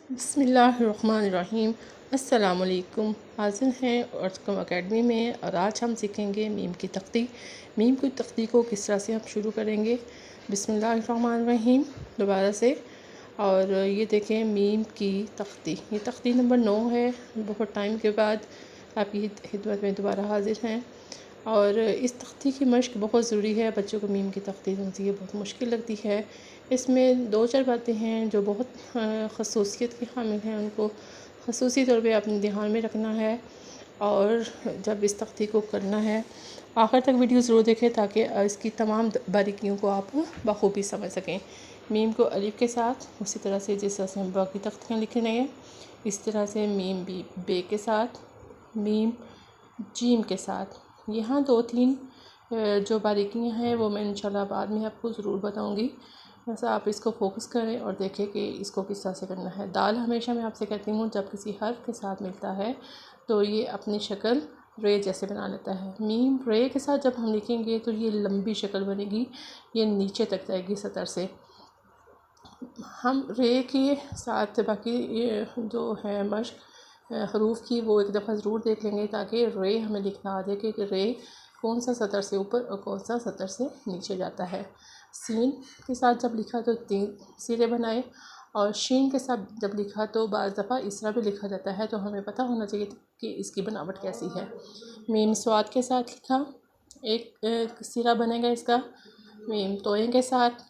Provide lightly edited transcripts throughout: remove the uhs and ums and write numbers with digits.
بسم اللہ الرحمن الرحیم۔ السلام علیکم، حاضر ہیں ارتقم اکیڈمی میں، اور آج ہم سیکھیں گے میم کی تختی۔ میم کی تختی کو کس طرح سے ہم شروع کریں گے۔ بسم اللہ الرحمن الرحیم دوبارہ سے۔ اور یہ دیکھیں میم کی تختی، یہ تختی نمبر 9 ہے۔ بہت ٹائم کے بعد آپ کی خدمت میں دوبارہ حاضر ہیں، اور اس تختی کی مشق بہت ضروری ہے۔ بچوں کو میم کی تختی یہ بہت مشکل لگتی ہے۔ اس میں 2-4 باتیں ہیں جو بہت خصوصیت کی حامل ہیں، ان کو خصوصی طور پہ اپنے دھیان میں رکھنا ہے، اور جب اس تختی کو کرنا ہے آخر تک ویڈیو ضرور دیکھیں تاکہ اس کی تمام باریکیوں کو آپ بخوبی سمجھ سکیں۔ میم کو الف کے ساتھ اسی طرح سے جس طرح سے ہم باقی تختیاں لکھ رہے ہیں، اس طرح سے میم بھی بے کے ساتھ، میم جیم کے ساتھ۔ یہاں 2-3 جو باریکیاں ہیں وہ میں انشاءاللہ بعد میں آپ کو ضرور بتاؤں گی، بس آپ اس کو فوکس کریں اور دیکھیں کہ اس کو کس طرح سے کرنا ہے۔ دال ہمیشہ میں آپ سے کہتی ہوں جب کسی حرف کے ساتھ ملتا ہے تو یہ اپنی شکل رے جیسے بنا لیتا ہے۔ میم رے کے ساتھ جب ہم لکھیں گے تو یہ لمبی شکل بنے گی، یہ نیچے تک جائے گی سطر سے۔ ہم رے کے ساتھ باقی یہ جو ہے مشق حروف کی وہ ایک دفعہ ضرور دیکھ لیں گے تاکہ رے ہمیں لکھنا آ جائے کہ رے کون سا سطر سے اوپر اور کون سا سطر سے نیچے جاتا ہے۔ سین کے ساتھ جب لکھا تو 3 سرے بنائے، اور شین کے ساتھ جب لکھا تو بعض دفعہ اس طرح بھی لکھا جاتا ہے، تو ہمیں پتہ ہونا چاہیے کہ اس کی بناوٹ کیسی ہے۔ میم سواد کے ساتھ لکھا، ایک سرا بنے گا اس کا میم توئیں کے ساتھ،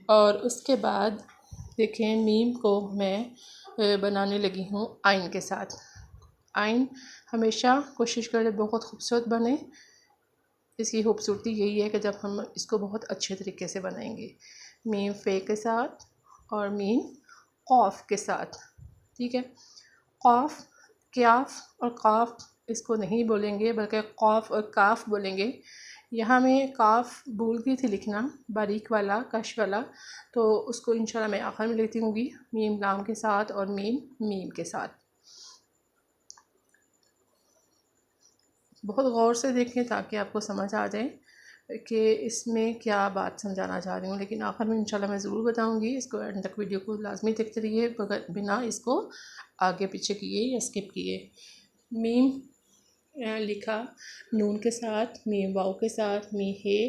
اور اس کے بعد دیکھیں میم کو میں بنانے لگی ہوں آئین کے ساتھ۔ آئین ہمیشہ کوشش کریں بہت خوبصورت بنے، اس کی خوبصورتی یہی ہے کہ جب ہم اس کو بہت اچھے طریقے سے بنائیں گے۔ میم فے کے ساتھ اور میم قاف کے ساتھ، ٹھیک ہے۔ قاف، کیاف اور قاف اس کو نہیں بولیں گے بلکہ قاف اور کاف بولیں گے۔ یہاں میں کاف بھول گئی تھی لکھنا، باریک والا کش والا، تو اس کو انشاءاللہ میں آخر میں لکھتی ہوں گی، میم لام کے ساتھ اور میم کے ساتھ۔ بہت غور سے دیکھیں تاکہ آپ کو سمجھ آ جائے کہ اس میں کیا بات سمجھانا چاہ رہی ہوں، لیکن آخر میں انشاءاللہ میں ضرور بتاؤں گی۔ اس کو اینڈ تک ویڈیو کو لازمی دیکھتے رہیے بنا اس کو آگے پیچھے کیے یا اسکپ کیے۔ میم لکھا نون کے ساتھ، میم واؤ کے ساتھ، می ہے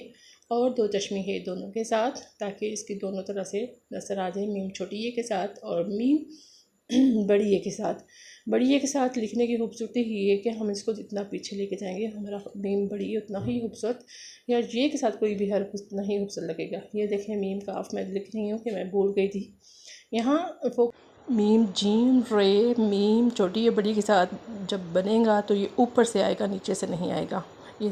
اور 2 چشمی ہے دونوں کے ساتھ، تاکہ اس کی دونوں طرح سے نظر آ جائے۔ میم چھوٹی یہ کے ساتھ اور میم بڑی یہ کے ساتھ۔ بڑی یہ کے ساتھ لکھنے کی خوبصورتی یہ ہے کہ ہم اس کو جتنا پیچھے لے کے جائیں گے ہمارا میم بڑی اتنا ہی خوبصورت، یا یہ کے ساتھ کوئی بھی حرف اتنا ہی خوبصورت لگے گا۔ یہ دیکھیں میم کاف میں لکھ رہی ہوں کہ میں بھول گئی تھی یہاں۔ میم جیم رے میم چھوٹی یا بڑی کے ساتھ جب بنے گا تو یہ اوپر سے آئے گا، نیچے سے نہیں آئے گا۔ یہ